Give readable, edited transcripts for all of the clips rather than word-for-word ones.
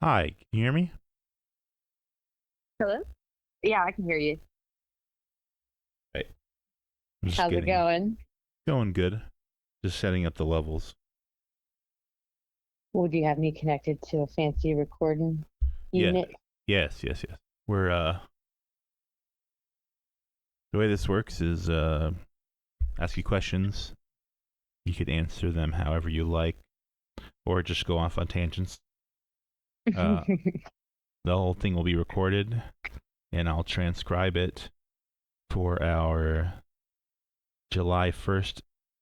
Hi, can you hear me? Hello? Yeah, I can hear you. Right. I'm just How's it getting going? going good. Just setting up the levels. Would you have me connected to a fancy recording Yeah. unit? Yes. We're the way this works is ask you questions. You could answer them however you like, or just go off on tangents. Uh, the whole thing will be recorded, and I'll transcribe it for our July 1st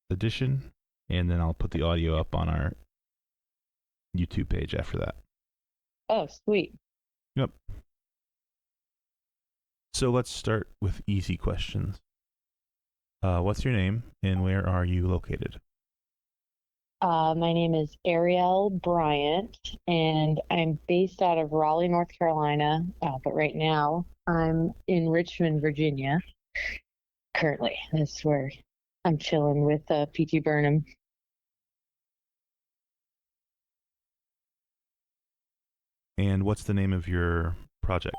edition, and then I'll put the audio up on our YouTube page after that. Oh, sweet. Yep. So let's start with easy questions. What's your name and where are you located? My name is Arielle Bryant, and I'm based out of Raleigh, North Carolina. But right now, I'm in Richmond, Virginia. Currently, that's where I'm chilling with P.T. Burnham. And what's the name of your project?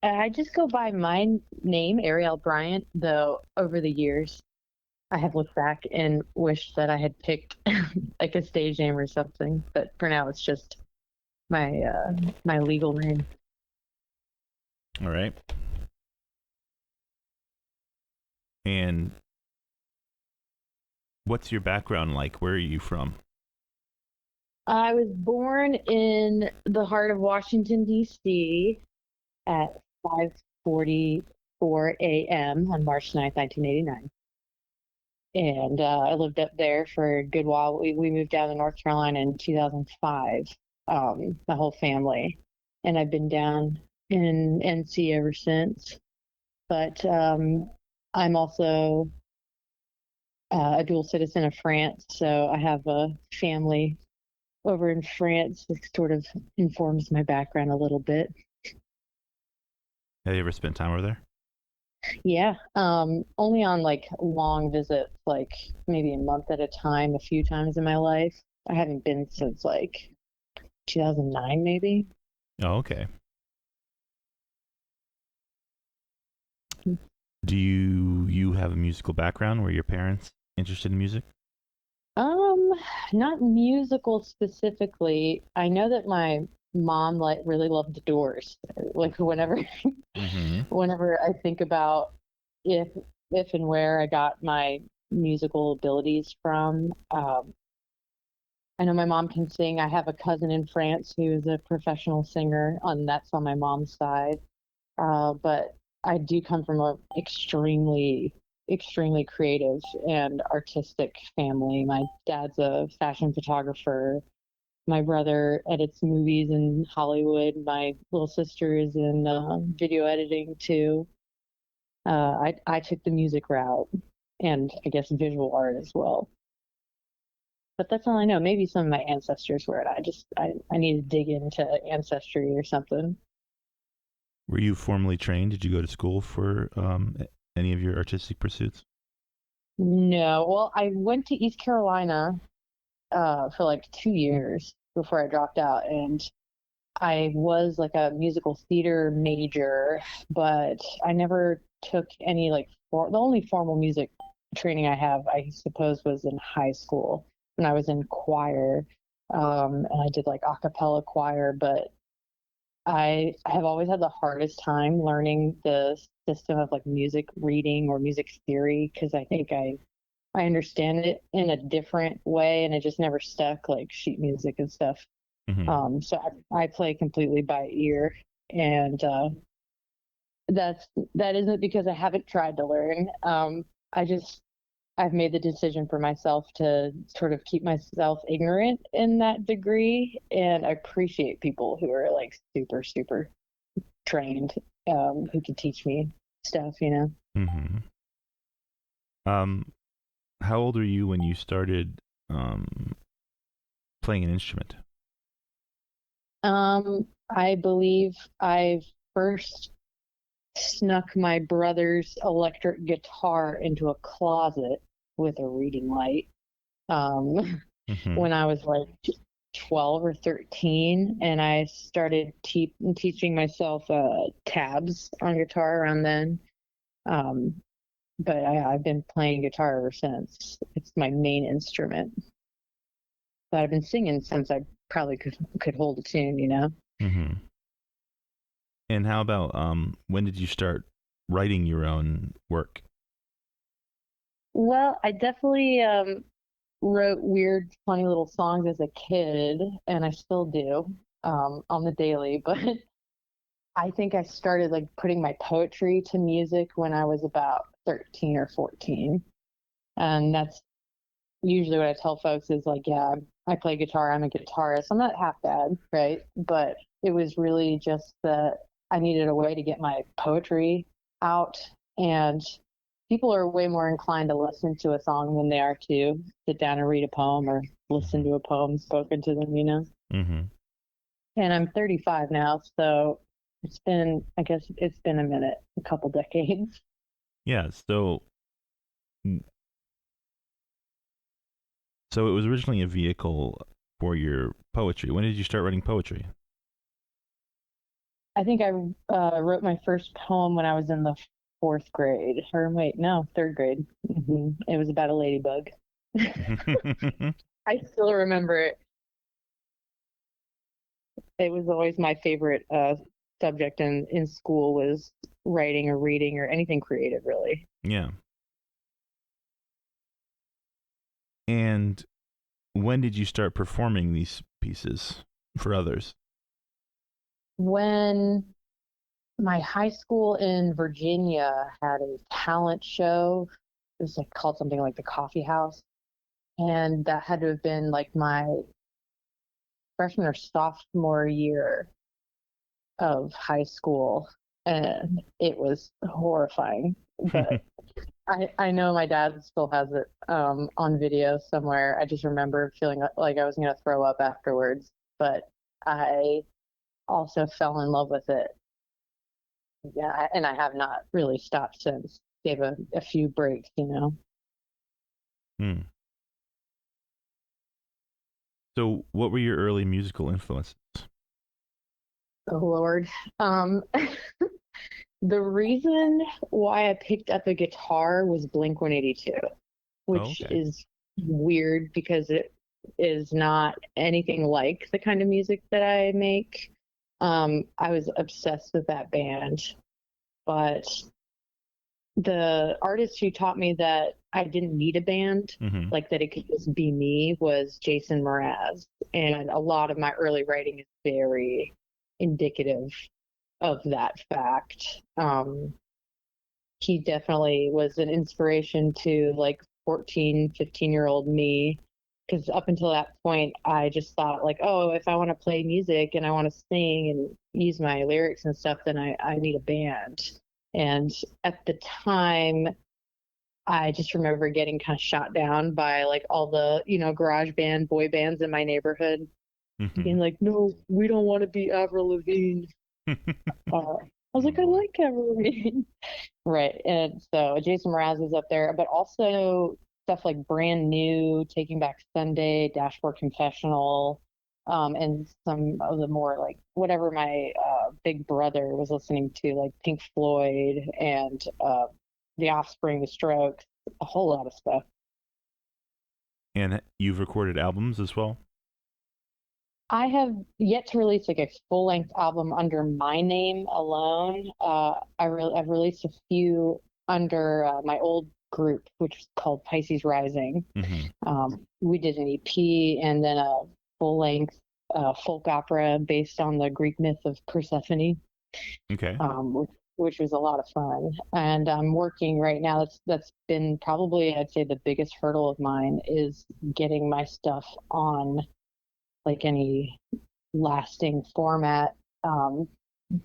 I just go by my name, Arielle Bryant, though over the years, I have looked back and wished that I had picked like a stage name or something, but for now it's just my legal name. All right. And what's your background like? Where are you from? I was born in the heart of Washington D.C. at 5:44 a.m. on March 9th, 1989. And I lived up there for a good while. We moved down to North Carolina in 2005, my whole family. And I've been down in NC ever since. But I'm also a dual citizen of France, so I have a family over in France. It sort of informs my background a little bit. Have you ever spent time over there? Yeah, only on like long visits, like maybe a month at a time, a few times in my life. I haven't been since like 2009, maybe. Oh, okay. Do you have a musical background? Were your parents interested in music? Um, Not musical specifically. I know that my mom like really loved the Doors. Like whenever Mm-hmm. whenever I think about if if and where I got my musical abilities from, I know my mom can sing. I have a cousin in France who is a professional singer, and that's on my mom's side. But I do come from a extremely creative and artistic family. My dad's a fashion photographer. My brother edits movies in Hollywood. My little sister is in video editing too. I took the music route and I guess visual art as well. But that's all I know. Maybe some of my ancestors were it. I need to dig into ancestry or something. Were you formally trained? Did you go to school for any of your artistic pursuits? No, well, I went to East Carolina for like 2 years before I dropped out, and I was like a musical theater major, but I never took any the only formal music training I have, I suppose, was in high school when I was in choir, and I did like a cappella choir, but I have always had the hardest time learning the system of like music reading or music theory because I think I understand it in a different way and it just never stuck like sheet music and stuff. Mm-hmm. So I play completely by ear, and that's that isn't because I haven't tried to learn. I just I've made the decision for myself to sort of keep myself ignorant in that degree, and I appreciate people who are like super trained, who can teach me stuff. You know. Mm-hmm. Um, how old were you when you started playing an instrument? I believe I first snuck my brother's electric guitar into a closet with a reading light, Mm-hmm. when I was like 12 or 13, and I started teaching myself tabs on guitar around then. But I've been playing guitar ever since. It's my main instrument. But I've been singing since I probably could hold a tune, you know? Mm-hmm. And how about when did you start writing your own work? Well, I definitely wrote weird, funny little songs as a kid, and I still do on the daily. But I think I started like putting my poetry to music when I was about 13 or 14. And that's usually what I tell folks is like, yeah, I play guitar, I'm a guitarist. I'm not half bad, right? But it was really just that I needed a way to get my poetry out. And people are way more inclined to listen to a song than they are to sit down and read a poem or listen to a poem spoken to them, you know? Mm-hmm. And I'm 35 now, so I guess it's been a minute, a couple decades. Yeah. So it was originally a vehicle for your poetry. When did you start writing poetry? I think I wrote my first poem when I was in the fourth grade. Or wait, no, third grade. It was about a ladybug. I still remember it. It was always my favorite subject in school was writing or reading or anything creative, really. Yeah. And when did you start performing these pieces for others? When my high school in Virginia had a talent show, it was like called something like the Coffee House, and that had to have been like my freshman or sophomore year of high school, and it was horrifying. But I know my dad still has it on video somewhere. I just remember feeling like I was going to throw up afterwards, but I also fell in love with it. Yeah, and I have not really stopped since. Gave a few breaks, you know. Hmm. So what were your early musical influences? Oh Lord. Um, the reason why I picked up a guitar was Blink 182, Oh, which okay. is weird because it is not anything like the kind of music that I make. I was obsessed with that band, but the artist who taught me that I didn't need a band, Mm-hmm. like that it could just be me, was Jason Mraz. And a lot of my early writing is very indicative of that fact. He definitely was an inspiration to like 14, 15-year-old me. Because up until that point, I just thought like, oh, if I want to play music and I want to sing and use my lyrics and stuff, then I need a band. And at the time, I just remember getting kind of shot down by like all the, garage band boy bands in my neighborhood, Mm-hmm. being like, no, we don't want to be Avril Lavigne. I was like, I Boy. like Avril Lavigne. Right. And so Jason Mraz is up there, but also stuff like Brand New, Taking Back Sunday, Dashboard Confessional, and some of the more like whatever my big brother was listening to, like Pink Floyd and The Offspring, The Strokes, a whole lot of stuff. And you've recorded albums as well? I have yet to release like a full length album under my name alone. I've released a few under my old group, which was called Pisces Rising. Mm-hmm. We did an EP and then a full length folk opera based on the Greek myth of Persephone, Okay. which was a lot of fun. And I'm working right now. That's been probably, I'd say, the biggest hurdle of mine is getting my stuff on like any lasting format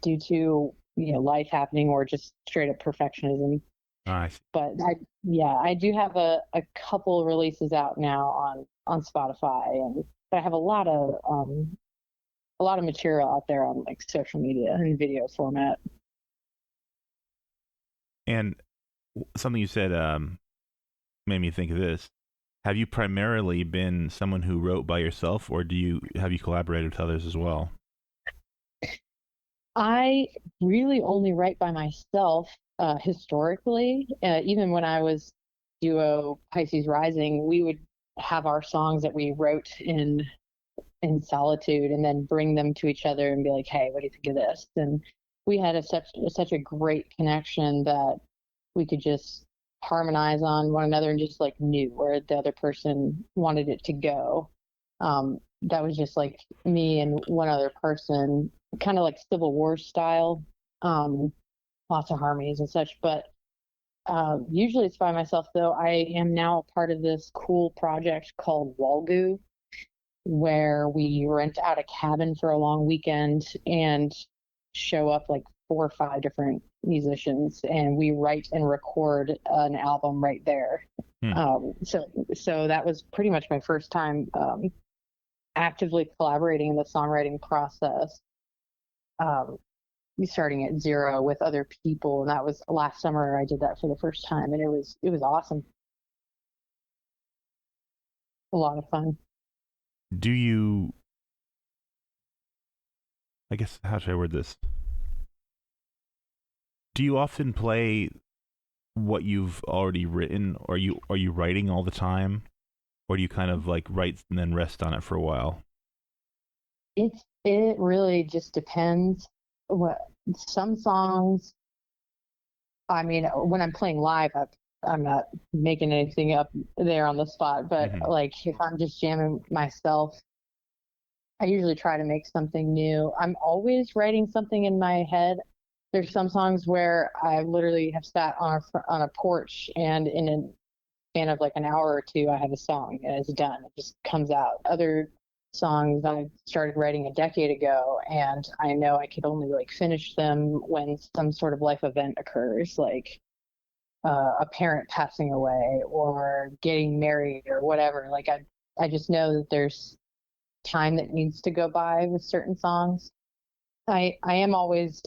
due to life happening or just straight up perfectionism. I see. But I do have a couple releases out now on Spotify, and but I have a lot of material out there on like social media and video format. And something you said made me think of this. have you primarily been someone who wrote by yourself, or have you collaborated with others as well? I really only write by myself historically. Even when I was duo Pisces Rising, we would have our songs that we wrote in solitude and then bring them to each other and be like, hey, what do you think of this? And we had such a great connection that we could just harmonize on one another and just like knew where the other person wanted it to go. That was just like me and one other person, kind of like Civil War style, lots of harmonies and such. But usually it's by myself, though. I am now a part of this cool project called Walgoo, where we rent out a cabin for a long weekend and show up like 4 or 5 different musicians, and we write and record an album right there. So that was pretty much my first time actively collaborating in the songwriting process. Starting at zero with other people, and that was last summer. I did that for the first time, and it was awesome. A lot of fun. Do you, I guess, how should I word this? Do you often play what you've already written, or are you writing all the time, or do you kind of like write and then rest on it for a while? It really just depends. What some songs, I mean, when I'm playing live, I'm not making anything up there on the spot, but like if I'm just jamming myself, I usually try to make something new. I'm always writing something in my head. There's some songs where I literally have sat on a porch, and in a span of like an hour or two, I have a song and it's done. It just comes out. Other songs I started writing a decade ago, and I know I could only like finish them when some sort of life event occurs, like a parent passing away or getting married or whatever. Like I just know that there's time that needs to go by with certain songs. I am always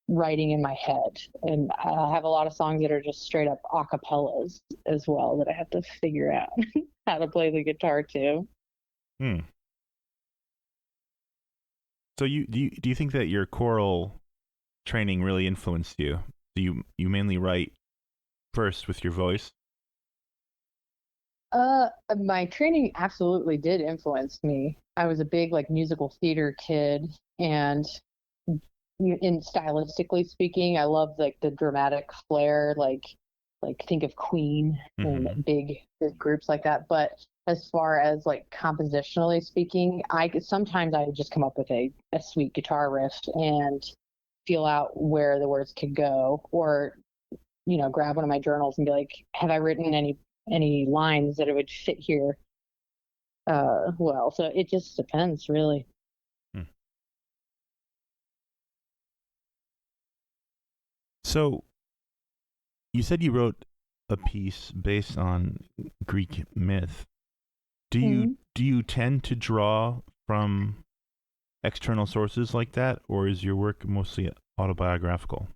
writing in my head, and I have a lot of songs that are just straight up acapellas as well that I have to figure out how to play the guitar too. So do you think that your choral training really influenced you? Do you mainly write first with your voice? My training absolutely did influence me. I was a big like musical theater kid, and in stylistically speaking, I love like the dramatic flair, like think of Queen and big groups like that. But as far as like compositionally speaking, sometimes I just come up with a sweet guitar riff and feel out where the words could go, or grab one of my journals and be like, have I written any lines that it would fit here? Well, so it just depends, really. So you said you wrote a piece based on Greek myth. Do you tend to draw from external sources like that, or is your work mostly autobiographical?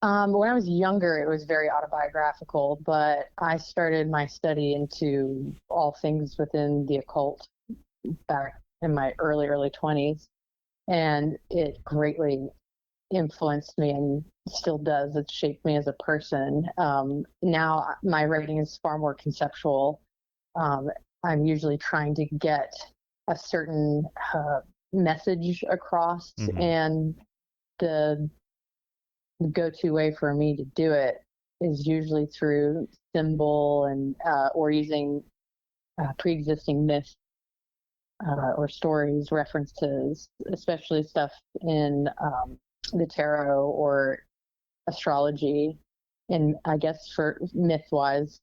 When I was younger, it was very autobiographical, but I started my study into all things within the occult back in my early 20s, and it greatly influenced me and still does. It shaped me as a person. Now my writing is far more conceptual. I'm usually trying to get a certain message across, and the go-to way for me to do it is usually through symbol and or using pre-existing myths or stories, references, especially stuff in the tarot or astrology. And I guess for myth-wise,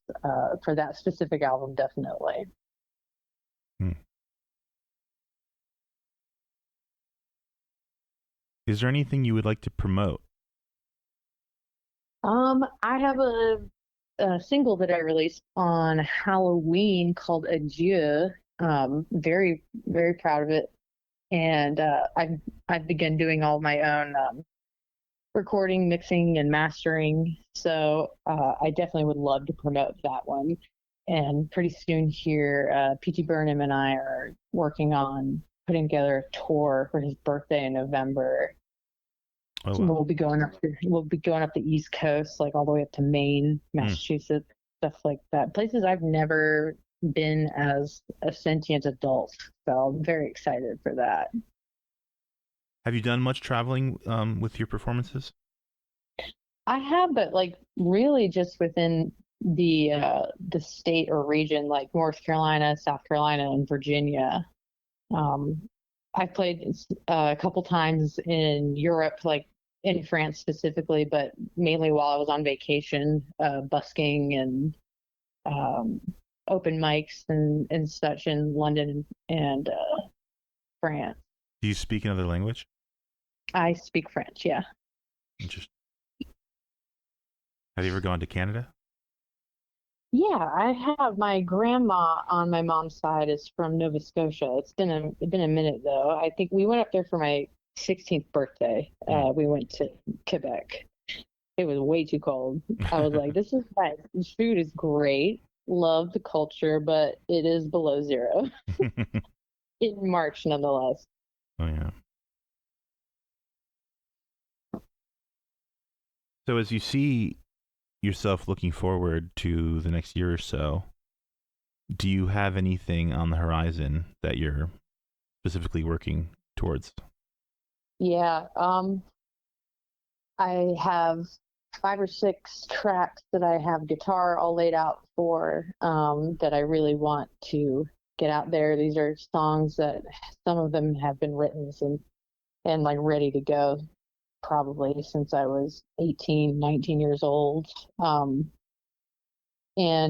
for that specific album, definitely. Is there anything you would like to promote? I have a single that I released on Halloween called Adieu. Very, very proud of it. And I've begun doing all my own recording, mixing, and mastering. So I definitely would love to promote that one. And pretty soon here, P.T. Burnham and I are working on putting together a tour for his birthday in November. Oh, So wow. we'll be going up the East Coast, like all the way up to Maine, Massachusetts, stuff like that. Places I've never been as a sentient adult. So I'm very excited for that. Have you done much traveling with your performances? I have, but like really just within the state or region, like North Carolina, South Carolina, and Virginia. I played a couple times in Europe, like in France specifically, but mainly while I was on vacation, busking and open mics and such in London and France. Do you speak another language? I speak French, yeah. Interesting. Have you ever gone to Canada? Yeah, I have. My grandma on my mom's side is from Nova Scotia. It's been a minute though. I think we went up there for my 16th birthday. We went to Quebec. It was way too cold. I was like, this is nice. The food is great. Love the culture, but it is below zero in March nonetheless. Oh, yeah. So as you see yourself looking forward to the next year or so, do you have anything on the horizon that you're specifically working towards? Yeah, I have 5 or 6 tracks that I have guitar all laid out for that I really want to get out there. These are songs that some of them have been written and like ready to go probably since I was 18, 19 years old. And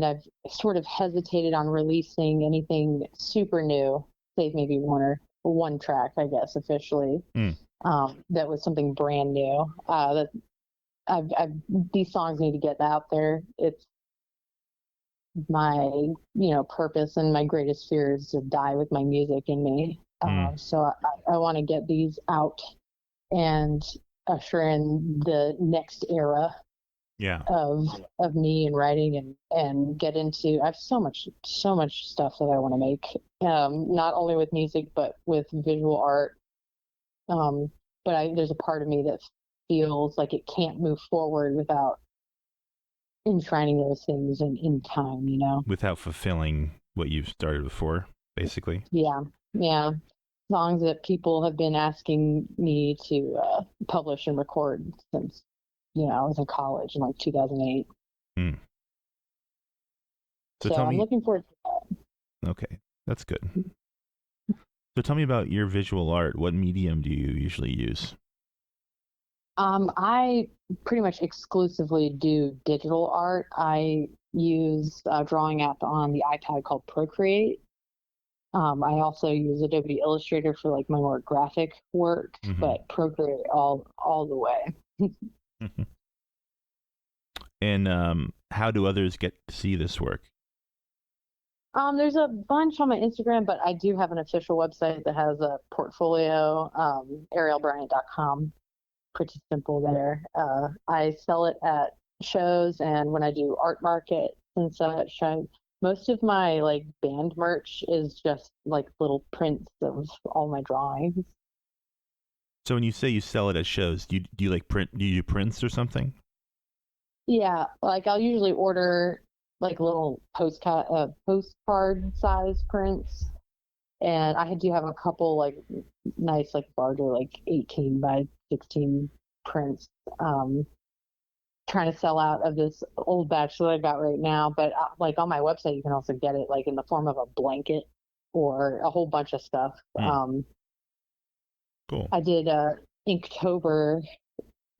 I've sort of hesitated on releasing anything super new, save maybe one track, I guess, officially. That was something brand new. That these songs need to get out there. It's my purpose, and my greatest fear is to die with my music in me. So I want to get these out and usher in the next era of me and writing and get into. I have so much stuff that I want to make, not only with music but with visual art. But there's a part of me that feels like it can't move forward without enshrining those things in time, Without fulfilling what you've started before, basically. Yeah. Songs that people have been asking me to publish and record since I was in college in like 2008. So I'm looking forward to that. Okay, that's good. So tell me about your visual art. What medium do you usually use? I pretty much exclusively do digital art. I use a drawing app on the iPad called Procreate. I also use Adobe Illustrator for like my more graphic work, but Procreate all the way. And how do others get to see this work? There's a bunch on my Instagram, but I do have an official website that has a portfolio, ariellebryant.com. Pretty simple there. I sell it at shows and when I do art markets and such. Most of my like band merch is just like little prints of all my drawings. So when you say you sell it at shows, do you like print? Do you do prints or something? Yeah, like I'll usually order like little postcard size prints, and I do have a couple like nice like larger like 18 by 16 prints. Trying to sell out of this old batch that I got right now, but like on my website you can also get it like in the form of a blanket or a whole bunch of stuff. Cool. I did Inktober,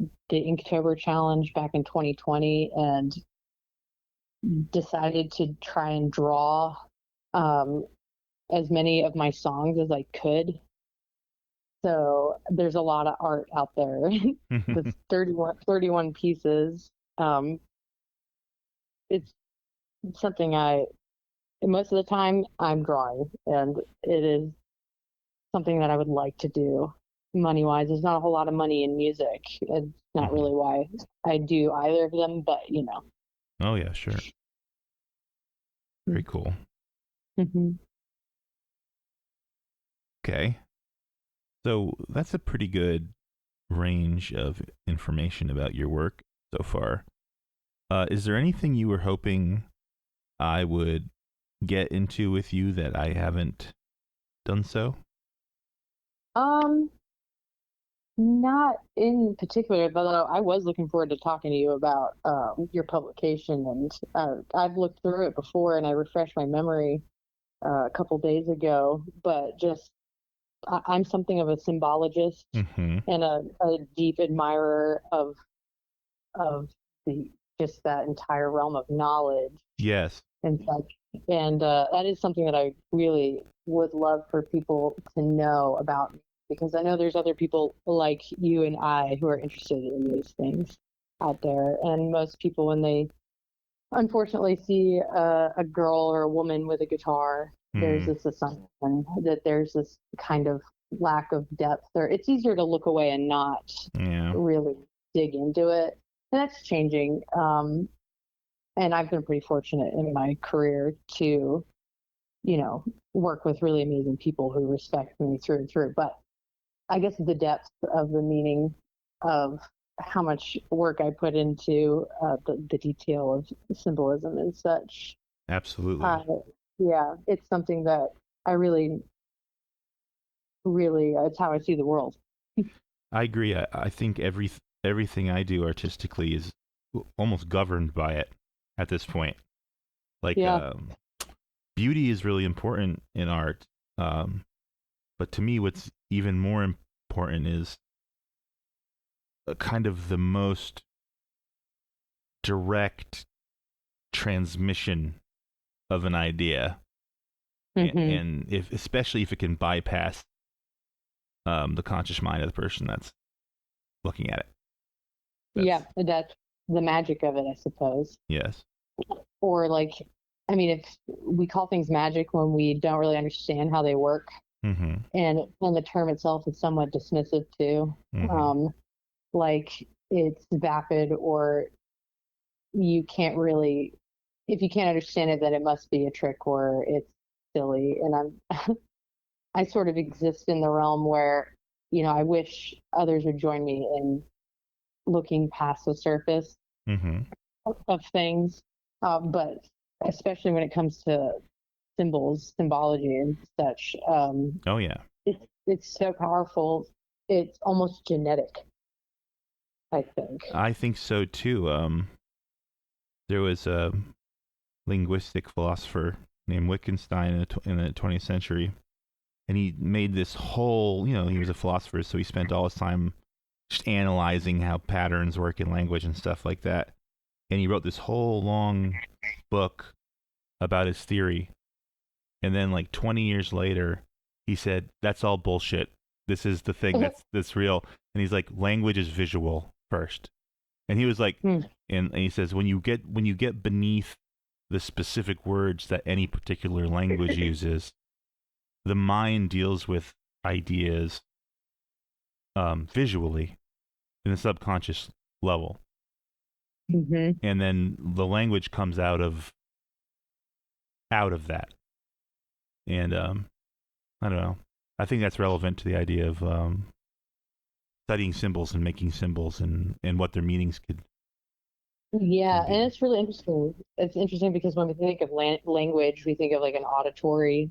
the Inktober challenge back in 2020, and decided to try and draw as many of my songs as I could. So there's a lot of art out there. It's 31 pieces. It's something most of the time I'm drawing, and it is something that I would like to do. Money wise, there's not a whole lot of money in music. It's not really why I do either of them, but Oh yeah, sure. Very cool. Mm-hmm. Okay. So that's a pretty good range of information about your work so far. Is there anything you were hoping I would get into with you that I haven't done so? Not in particular, but I was looking forward to talking to you about your publication, and I've looked through it before, and I refreshed my memory a couple days ago. But just I'm something of a symbologist Mm-hmm. and a deep admirer of the just that entire realm of knowledge Yes. and such. And that is something that I really would love for people to know about me, because I know there's other people like you and I who are interested in these things out there. And most people, when they unfortunately see a girl or a woman with a guitar, there's this assumption that there's this kind of lack of depth, or it's easier to look away and not really dig into it. And that's changing. And I've been pretty fortunate in my career to, work with really amazing people who respect me through and through. But I guess the depth of the meaning of how much work I put into the detail of symbolism and such. Absolutely. Yeah, it's something that I really, really, it's how I see the world. I agree. I think everything I do artistically is almost governed by it at this point. Like, beauty is really important in art. But to me, what's even more important is kind of the most direct transmission of an idea. And especially if it can bypass the conscious mind of the person that's looking at it. That's the magic of it, I suppose. Yes. Or if we call things magic when we don't really understand how they work, and the term itself is somewhat dismissive too. Like it's vapid, or you can't really, if you can't understand it, then it must be a trick or it's silly. And I sort of exist in the realm where, I wish others would join me in looking past the surface of things. But especially when it comes to symbols, symbology and such. It's so powerful. It's almost genetic, I think. I think so too. There was a linguistic philosopher named Wittgenstein in the 20th century, and he made this whole, he was a philosopher, so he spent all his time just analyzing how patterns work in language and stuff like that. And he wrote this whole long book about his theory. And then 20 years later, he said, that's all bullshit. This is the thing that's real. And he's like, language is visual first. And he was like, and he says, when you get beneath the specific words that any particular language uses, the mind deals with ideas visually in the subconscious level. And then the language comes out of that. And I don't know. I think that's relevant to the idea of studying symbols and making symbols and what their meanings could. Yeah, and it's really interesting. It's interesting because when we think of language, we think of like an auditory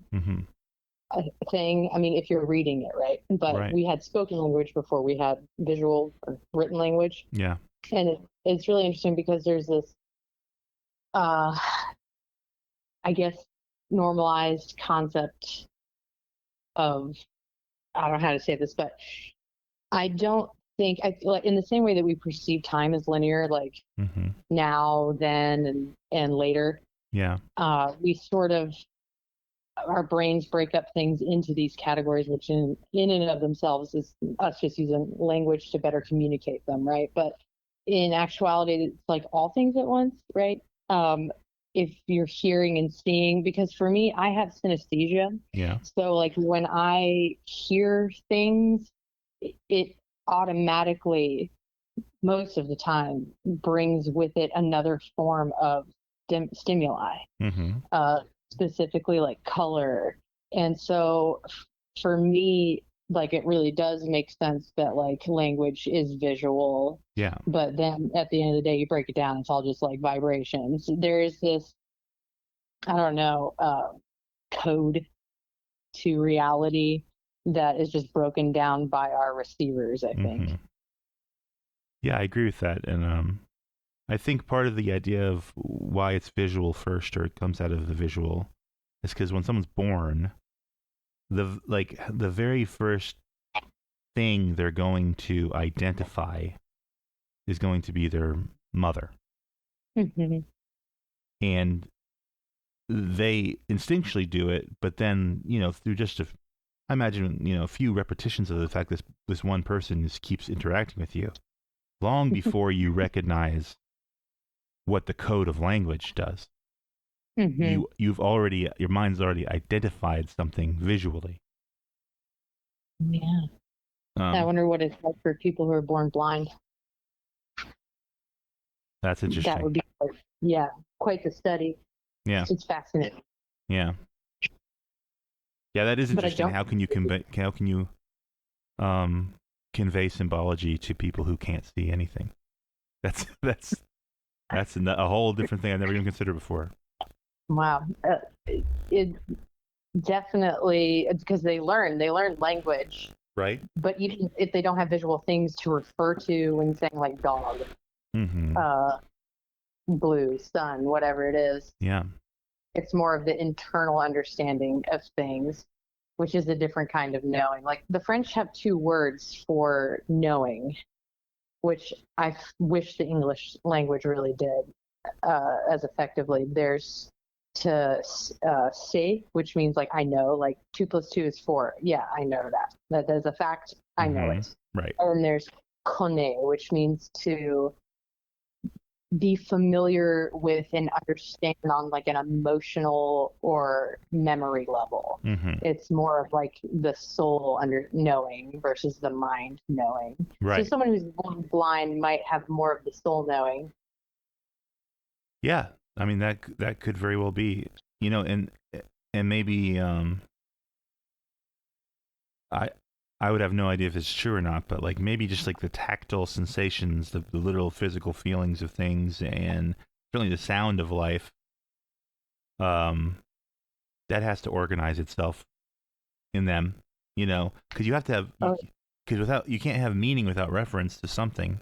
thing. I mean, if you're reading it, right? But we had spoken language before we had visual or written language. Yeah. And it's really interesting because there's this, I guess, normalized concept of, I don't know how to say this, but I don't think, in the same way that we perceive time as linear, like now, then, and later. Yeah. We sort of, our brains break up things into these categories, which in and of themselves is us just using language to better communicate them, right? But in actuality, it's like all things at once, right? If you're hearing and seeing, because for me, I have synesthesia. Yeah. So like when I hear things, it automatically, most of the time, brings with it another form of stimuli, Mm-hmm. specifically like color. And so for me, like it really does make sense that like language is visual. Yeah. But then at the end of the day, you break it down, it's all just like vibrations. There is this, I don't know, code to reality that is just broken down by our receivers, I think. Mm-hmm. Yeah, I agree with that. And I think part of the idea of why it's visual first, or it comes out of the visual, is because when someone's born, the very first thing they're going to identify is going to be their mother. Mm-hmm. And they instinctually do it, but then, through just I imagine, a few repetitions of the fact that this one person just keeps interacting with you, long before you recognize what the code of language does. Mm-hmm. Your mind's already identified something visually. Yeah. I wonder what it's like for people who are born blind. That's interesting. That would be, quite the study. Yeah. It's fascinating. Yeah. Yeah, that is interesting. How can you convey symbology to people who can't see anything? That's a whole different thing I've never even considered before. Wow. It definitely, it's because they learn language. Right. But even if they don't have visual things to refer to when saying like dog, mm-hmm. Blue, sun, whatever it is. Yeah. It's more of the internal understanding of things, which is a different kind of knowing. Like the French have 2 words for knowing, which I wish the English language really did as effectively. There's to say, which means like I know, like 2 + 2 is 4. Yeah, I know that. That is a fact. I know it. Right. And there's connaît, which means to be familiar with and understand on like an emotional or memory level. Mm-hmm. It's more of like the soul knowing versus the mind knowing. Right. So someone who's born blind might have more of the soul knowing. Yeah, I mean that could very well be, and maybe I would have no idea if it's true or not, but like maybe just like the tactile sensations, the little physical feelings of things, and certainly the sound of life, that has to organize itself in them, because you have to have, because you can't have meaning without reference to something.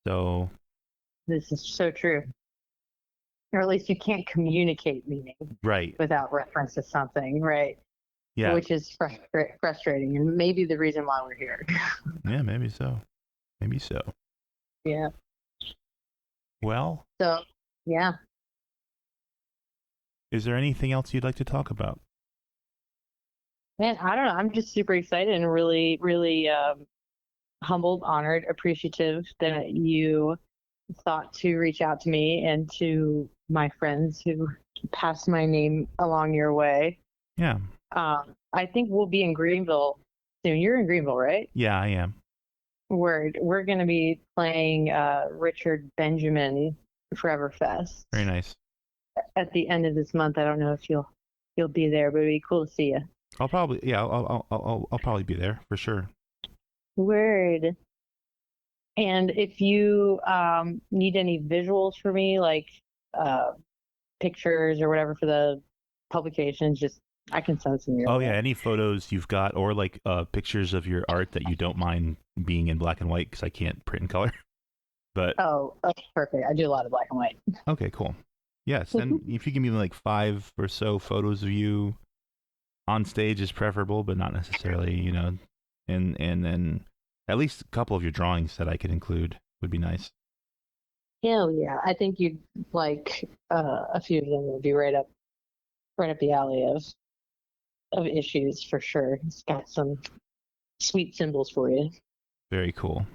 So this is so true. Or at least you can't communicate meaning without reference to something, right? Yeah. Which is frustrating, and maybe the reason why we're here. Yeah, maybe so. Yeah. Well. So, yeah. Is there anything else you'd like to talk about? Man, I don't know. I'm just super excited and really, really humbled, honored, appreciative that you thought to reach out to me and to my friends who passed my name along your way. Yeah. I think we'll be in Greenville soon. You're in Greenville, right? Yeah, I am. We're going to be playing Richard Benjamin Forever Fest. Very nice. At the end of this month. I don't know if you'll be there, but it'd be cool to see you. I'll probably I'll probably be there for sure. Word. And if you need any visuals for me, like pictures or whatever for the publications, just I can send some. Oh yeah, any photos you've got, or like pictures of your art that you don't mind being in black and white, because I can't print in color. But perfect. I do a lot of black and white. Okay, cool. Yeah, send if you give me like 5 or so photos of you on stage is preferable, but not necessarily, and then at least a couple of your drawings that I could include would be nice. Hell yeah. I think you'd like a few of them would be right up the alley of issues for sure. It's got some sweet symbols for you. Very cool.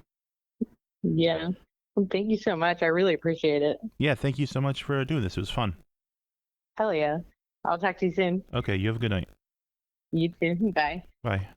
Yeah. Well, thank you so much. I really appreciate it. Yeah, thank you so much for doing this. It was fun. Hell yeah. I'll talk to you soon. Okay, you have a good night. You too. Bye. Bye.